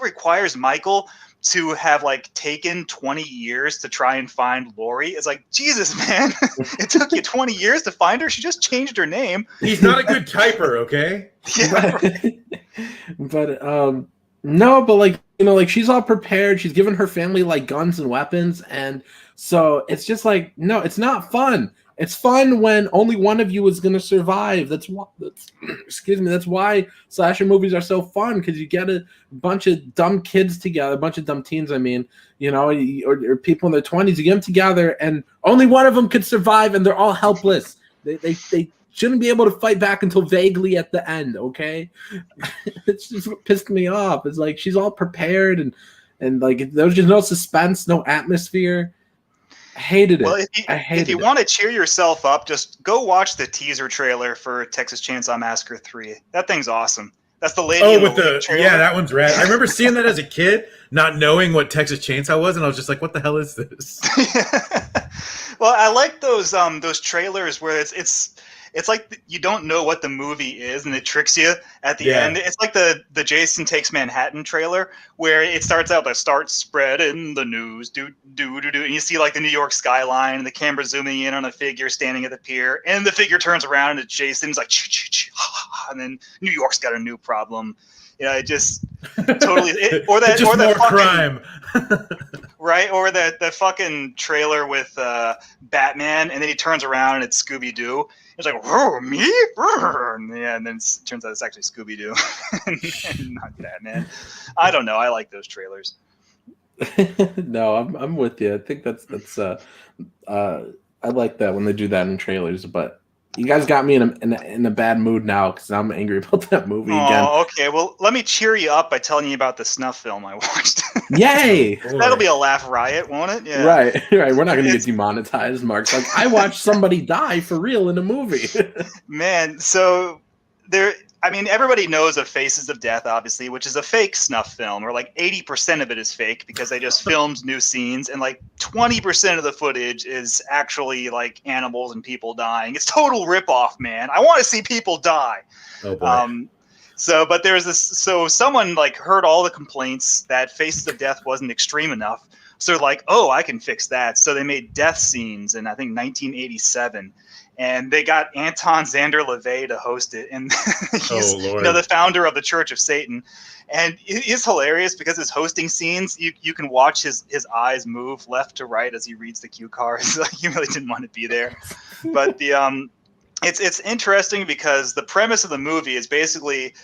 requires Michael to have like taken 20 years to try and find Laurie. It's like, Jesus, man, it took you 20 years to find her. She just changed her name. He's not a good typer, okay? Yeah. But no, but like she's all prepared. She's given her family like guns and weapons, and so it's just like, no, it's not fun. It's fun when only one of you is going to survive. That's why slasher movies are so fun, because you get a bunch of dumb kids together, a bunch of dumb teens. I mean, or people in their 20s. You get them together, and only one of them could survive, and they're all helpless. They shouldn't be able to fight back until vaguely at the end. Okay, it's just what pissed me off. It's like she's all prepared, and like there's just no suspense, no atmosphere. I hated it. Well, if you want to cheer yourself up, just go watch the teaser trailer for Texas Chainsaw Massacre 3. That thing's awesome. That's the lady. Oh, with the trailer. Yeah, that one's rad. I remember seeing that as a kid, not knowing what Texas Chainsaw was, and I was just like, "What the hell is this?" Well, I like those trailers where it's like you don't know what the movie is, and it tricks you at the end. It's like the Jason Takes Manhattan trailer, where it starts out by "Start spreading the news, do, and you see like the New York skyline, and the camera zooming in on a figure standing at the pier, and the figure turns around, and it's Jason's like, and then New York's got a new problem. It just totally or that more fucking crime. Right, or the fucking trailer with Batman, and then he turns around and it's Scooby-Doo. It's like, oh, me? Yeah, and then it turns out it's actually Scooby-Doo and not Batman. I don't know. I like those trailers. No, I'm with you. I think that's I like that when they do that in trailers, but you guys got me in a bad mood now because I'm angry about that movie again. Oh, okay. Well, let me cheer you up by telling you about the snuff film I watched. Yay! That'll be a laugh riot, won't it? Yeah. Right. We're not going to get demonetized. Mark's like, I watched somebody die for real in a movie. Man, so everybody knows of Faces of Death, obviously, which is a fake snuff film, or like 80% of it is fake because they just filmed new scenes, and like 20% of the footage is actually like animals and people dying. It's total ripoff, man. I want to see people die. Oh boy. But there's this. So someone like heard all the complaints that Faces of Death wasn't extreme enough. So they're like, oh, I can fix that. So they made death scenes in, I think, 1987. And they got Anton Zander LaVey to host it. And he's the founder of the Church of Satan. And it's hilarious because his hosting scenes, you can watch his eyes move left to right as he reads the cue cards. Like, he really didn't want to be there. But it's interesting because the premise of the movie is basically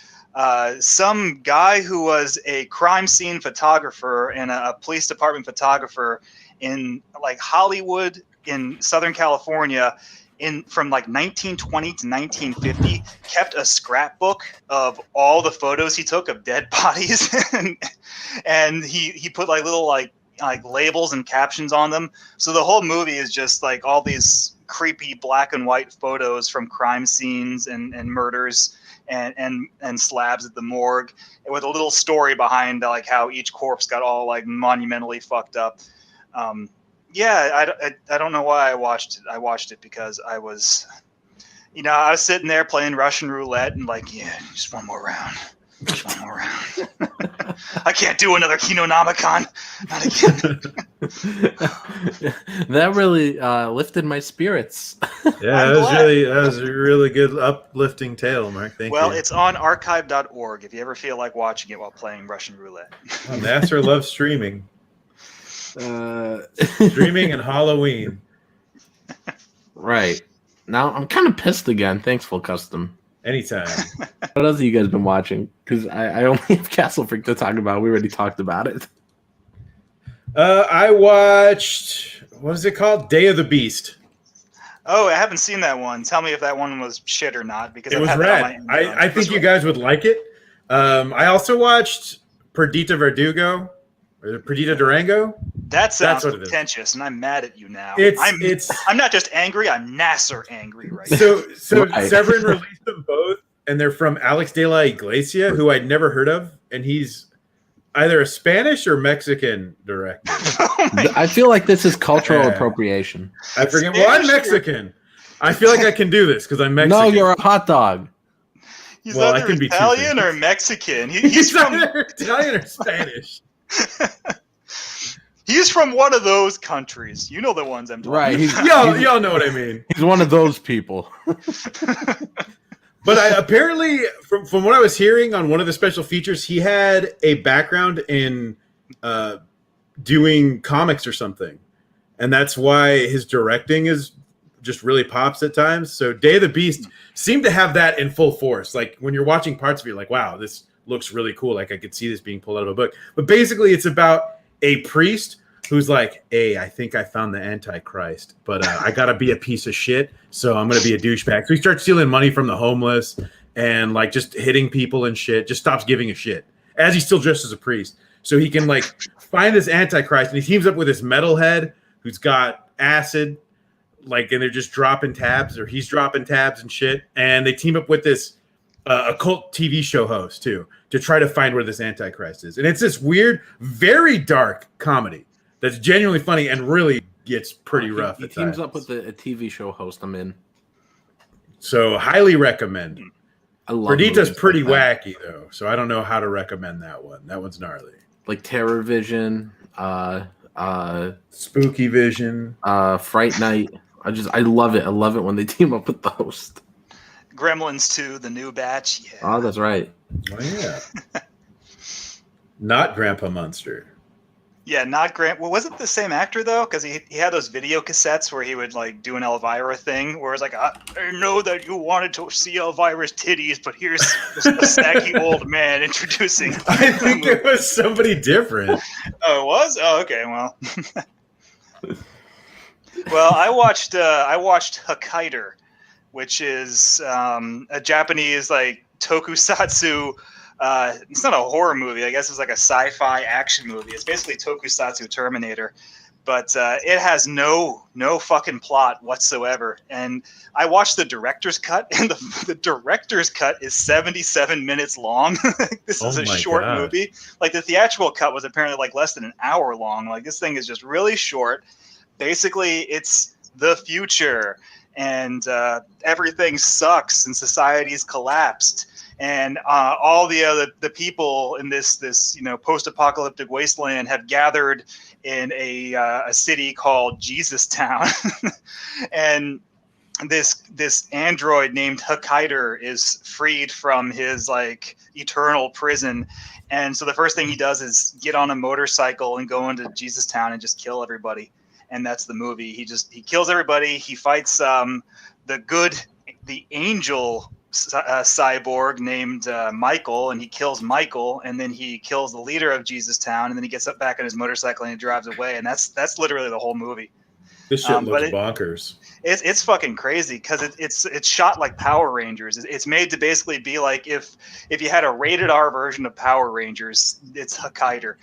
some guy who was a crime scene photographer and a police department photographer in like Hollywood in Southern California from like 1920 to 1950 kept a scrapbook of all the photos he took of dead bodies and he put like little like labels and captions on them. So the whole movie is just like all these creepy black and white photos from crime scenes and murders and slabs at the morgue, with a little story behind like how each corpse got all like monumentally fucked up. I don't know why I watched it. I watched it because I was sitting there playing Russian roulette and like, yeah, just one more round. Just one more round. I can't do another KINONOMICON. Not again. That really lifted my spirits. Yeah, that was a really good uplifting tale, Mark. Thank you. Well, it's on archive.org if you ever feel like watching it while playing Russian roulette. Oh, Nasser loves streaming. Streaming and Halloween. Right. Now I'm kind of pissed again. Thanks, Full Custom. Anytime. What else have you guys been watching? Because I only have Castle Freak to talk about. We already talked about it. I watched, what is it called? Day of the Beast. Oh, I haven't seen that one. Tell me if that one was shit or not. Because it was rad. I think you guys would like it. I also watched Perdita Verdugo. Or Perdita Durango. That sounds pretentious, and I'm mad at you now. I'm not just angry, I'm Nasser angry right now. So right. Severin released them both, and they're from Alex de la Iglesia, who I'd never heard of, and he's either a Spanish or Mexican director. I feel like this is cultural appropriation. I forget. Well, I'm Mexican. I feel like I can do this because I'm Mexican. No, you're a hot dog. He's either Italian or Mexican. He's from either Italian or Spanish. He's from one of those countries. You know the ones I'm talking about. Y'all know what I mean. He's one of those people. But apparently, from what I was hearing on one of the special features, he had a background in doing comics or something. And that's why his directing is just really pops at times. So Day of the Beast seemed to have that in full force. Like when you're watching parts of it, you're like, wow, this looks really cool. Like I could see this being pulled out of a book. But basically it's about a priest who's like, hey, I think I found the Antichrist, but I got to be a piece of shit. So I'm going to be a douchebag. So he starts stealing money from the homeless and like just hitting people and shit, just stops giving a shit as he's still dressed as a priest. So he can like find this Antichrist, and he teams up with this metalhead who's got acid, like, and they're just dropping tabs, or he's dropping tabs and shit. And they team up with this occult TV show host too, to try to find where this Antichrist is. And it's this weird, very dark comedy that's genuinely funny and really gets pretty rough. He teams up with a TV show host. I'm in. So highly recommend. I love Perdita's pretty wacky though, so I don't know how to recommend that one. That one's gnarly. Like Terror Vision, Spooky Vision, Fright Night. I love it. I love it when they team up with the host. Gremlins 2, the new batch. Yeah. Oh, that's right. Oh yeah. Not Grandpa Munster. Yeah, not Grant. Well, was it the same actor though? Because he had those video cassettes where he would like do an Elvira thing, where it's like, I know that you wanted to see Elvira's titties, but here's a saggy old man introducing. I think it was somebody different. Oh, it was? Oh, okay. Well, well, I watched Hokkaido, which is a Japanese like tokusatsu. It's not a horror movie. I guess it's like a sci-fi action movie. It's basically Tokusatsu Terminator, but it has no fucking plot whatsoever. And I watched the director's cut, and the director's cut is 77 minutes long. This is a short movie. Like the theatrical cut was apparently like less than an hour long. Like this thing is just really short. Basically, it's the future. and everything sucks and society's collapsed. And all the people in this post-apocalyptic wasteland have gathered in a city called Jesus Town, and this android named Hokkaider is freed from his eternal prison. And so the first thing he does is get on a motorcycle and go into Jesus Town and just kill everybody. And that's the movie. He kills everybody. He fights the angel cyborg named Michael, and he kills Michael, and then he kills the leader of Jesus Town, and then he gets up back on his motorcycle and he drives away. And that's literally the whole movie. This shit looks bonkers. It's fucking crazy because it's shot like Power Rangers. It's made to basically be like if you had a rated R version of Power Rangers, it's Hokkaider.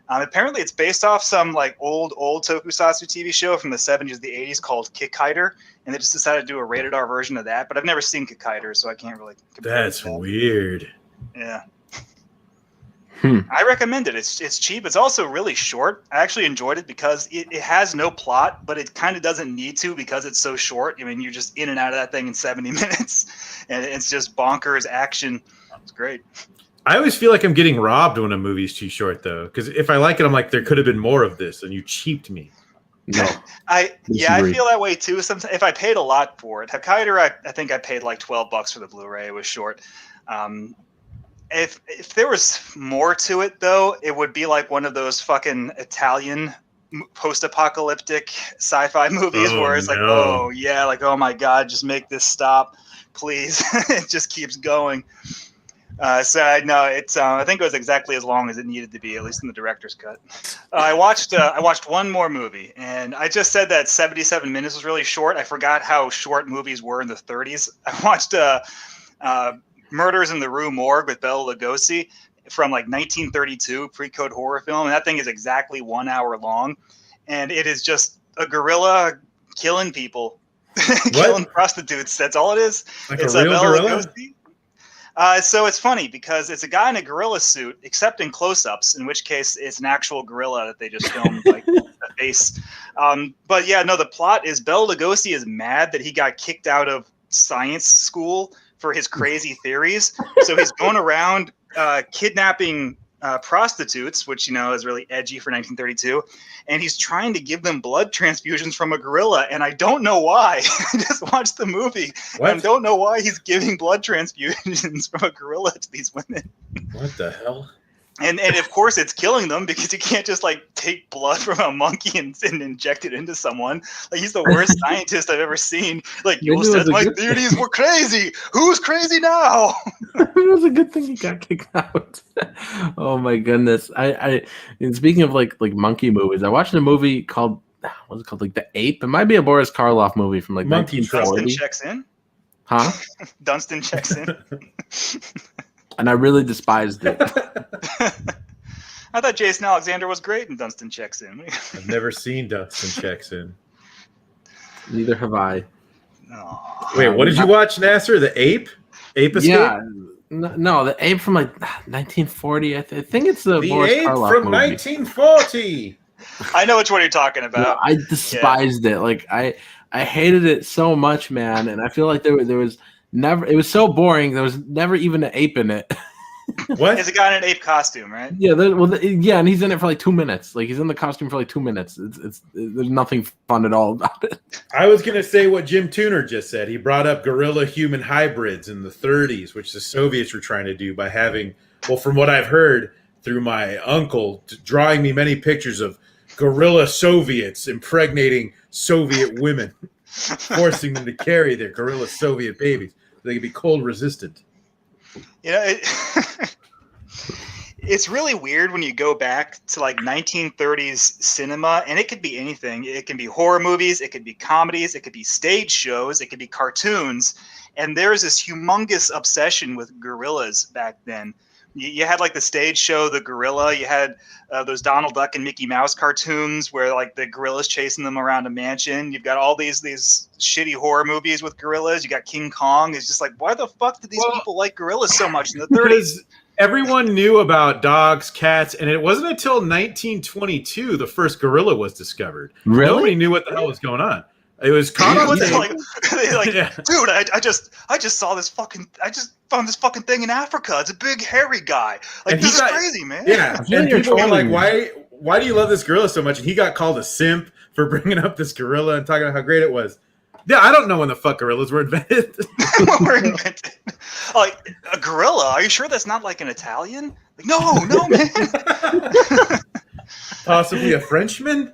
Apparently, it's based off some old tokusatsu TV show from the 70s, the 80s called Kikkaider, and they just decided to do a rated R version of that. But I've never seen Kikkaider, so I can't really compare. That's weird. Yeah. I recommend it. It's cheap. It's also really short. I actually enjoyed it because it has no plot, but it kind of doesn't need to because it's so short. I mean, you're just in and out of that thing in 70 minutes, and it's just bonkers action. It's great. I always feel like I'm getting robbed when a movie's too short, though. Because if I like it, I'm like, there could have been more of this, and you cheaped me. No, I feel that way too. Sometimes if I paid a lot for it, Hokkaider, I think I paid like $12 for the Blu-ray. It was short. If there was more to it, though, it would be like one of those fucking Italian post-apocalyptic sci-fi movies where it's oh my God, just make this stop, please. It just keeps going. I think it was exactly as long as it needed to be, at least in the director's cut. I watched one more movie, and I just said that 77 minutes was really short. I forgot how short movies were in the 30s. I watched Murders in the Rue Morgue with Bela Lugosi from 1932, pre-code horror film, and that thing is exactly 1 hour long, and it is just a gorilla killing people, killing prostitutes. That's all it is. It's a real gorilla? Lugosi. So it's funny because it's a guy in a gorilla suit, except in close-ups, in which case it's an actual gorilla that they just filmed the face. But yeah, no, the plot is Bela Lugosi is mad that he got kicked out of science school for his crazy theories. So he's going around kidnapping prostitutes, which is really edgy for 1932, and he's trying to give them blood transfusions from a gorilla, and I don't know why. I just watched the movie and don't know why he's giving blood transfusions from a gorilla to these women. What the hell? And of course it's killing them because you can't just take blood from a monkey and inject it into someone. He's the worst scientist I've ever seen. You said my theories were crazy. Who's crazy now? It was a good thing he got kicked out. Oh my goodness. And speaking of monkey movies, I watched a movie called what's it called? The Ape. It might be a Boris Karloff movie from 1940. Dunstan checks in. Huh? Dunstan checks in. And I really despised it. I thought Jason Alexander was great in Dunstan Checks In. I've never seen Dunstan Checks In. Neither have I. Wait, what did you watch, Nasser? The Ape? Ape Escape? Yeah. No, the Ape from 1940. I think it's the Boris Ape Karloff from movie. 1940. I know which one you're talking about. No, I despised it. I hated it so much, man. And I feel like there was never. It was so boring. There was never even an ape in it. What? It's a guy in an ape costume, right? Yeah. And he's in it for 2 minutes. He's in the costume for 2 minutes. There's nothing fun at all about it. I was gonna say what Jim Tooner just said. He brought up gorilla-human hybrids in the 30s, which the Soviets were trying to do by having, well, from what I've heard through my uncle, drawing me many pictures of gorilla Soviets impregnating Soviet women, forcing them to carry their gorilla Soviet babies so they could be cold resistant. It's really weird when you go back to 1930s cinema, and it could be anything. It can be horror movies, it could be comedies, it could be stage shows, it could be cartoons, and there's this humongous obsession with gorillas back then. You had the stage show, The Gorilla. You had those Donald Duck and Mickey Mouse cartoons where the gorilla's chasing them around a mansion. You've got all these shitty horror movies with gorillas. You got King Kong. It's just why the fuck did these people like gorillas so much in the 30s? Everyone knew about dogs, cats, and it wasn't until 1922 the first gorilla was discovered. Really? Nobody knew what the hell was going on. It was caught on tape. Dude, I just saw this fucking. I just found this fucking thing in Africa. It's a big hairy guy. Like, this is crazy, man. Yeah, and people were like, "Why do you love this gorilla so much?" And he got called a simp for bringing up this gorilla and talking about how great it was. Yeah, I don't know when the fuck gorillas were invented. Like, a gorilla? Are you sure that's not like an Italian? Like, no, man. Possibly a Frenchman.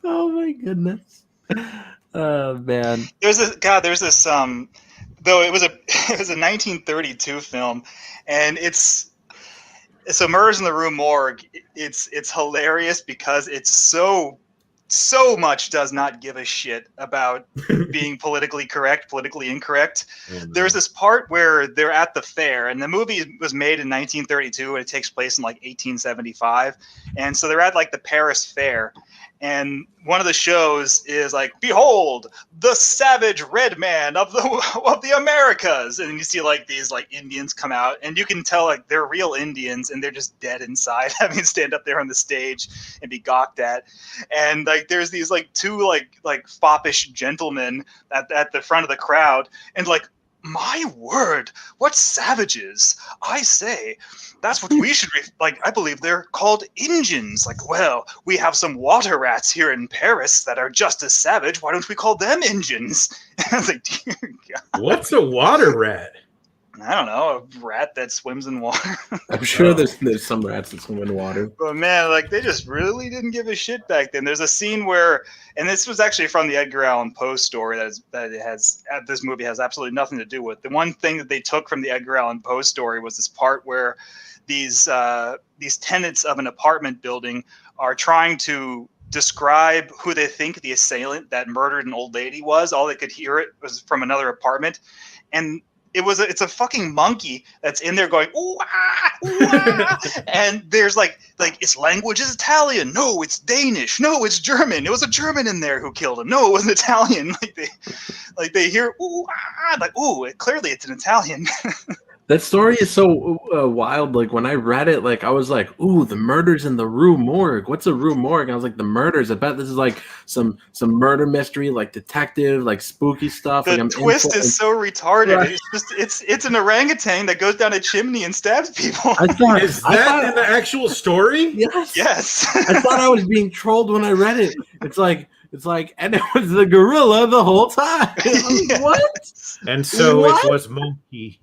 Oh my goodness. Oh man. There's this though it was a 1932 film, and it's Murders in the Rue Morgue. It's hilarious because it's so much does not give a shit about being politically incorrect. There's this part where they're at the fair, and the movie was made in 1932, and it takes place in like 1875. And so they're at like the Paris Fair, and one of the shows is like, "Behold, the savage red man of the Americas," and you see like these like Indians come out, and you can tell like they're real Indians, and they're just dead inside, having to stand up there on the stage and be gawked at. And like there's these like two like foppish gentlemen at the front of the crowd, and like, "My word, what savages! I say, that's what we should like. I believe they're called Injuns. Like, well, we have some water rats here in Paris that are just as savage. Why don't we call them Injuns?" And I was like, dear God. What's a water rat? I don't know, a rat that swims in water. I'm sure there's some rats that swim in water. But man, like, they just really didn't give a shit back then. There's a scene where, and this was actually from the Edgar Allan Poe story this movie has absolutely nothing to do with. The one thing that they took from the Edgar Allan Poe story was this part where these tenants of an apartment building are trying to describe who they think the assailant that murdered an old lady was. All they could hear it was from another apartment, and it's a fucking monkey that's in there going, "Ooh, ah, ooh, ah." And there's like its language is Italian. No, it's Danish. No, it's German. It was a German in there who killed him. No, it was an Italian. They hear, "Ooh, ah," like, "Ooh, clearly it's an Italian." That story is so wild. Like when I read it, like I was like, "Ooh, the murders in the Rue Morgue. What's a Rue Morgue?" And I was like, "The murders. I bet this is like some murder mystery, like detective, like spooky stuff." The like, twist is so retarded. Right. It's an orangutan that goes down a chimney and stabs people. I thought in the actual story? Yes. I thought I was being trolled when I read it. It's like, and it was the gorilla the whole time. Like, what? And so it was monkey.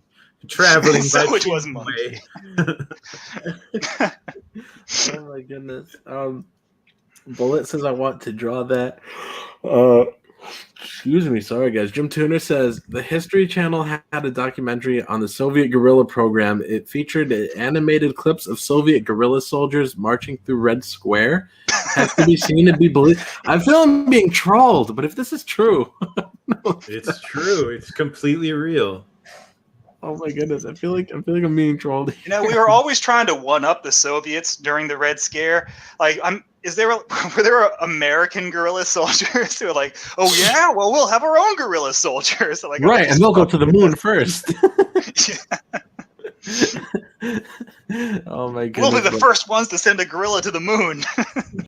Traveling by which was monkey. Oh my goodness. Bullet says I want to draw that. Excuse me, sorry guys. Jim Tuner says the History Channel had a documentary on the Soviet guerrilla program. It featured animated clips of Soviet guerrilla soldiers marching through Red Square. Has to be seen to be believed. I feel I'm being trolled, but if this is true, it's true. It's completely real. Oh my goodness! I feel like I'm being trolled. You know, we were always trying to one up the Soviets during the Red Scare. Like, were there American guerrilla soldiers who were like, "Oh yeah, well we'll have our own guerrilla soldiers." So like, right, and they'll go to the moon first. Oh my goodness! We'll be the first ones to send a gorilla to the moon.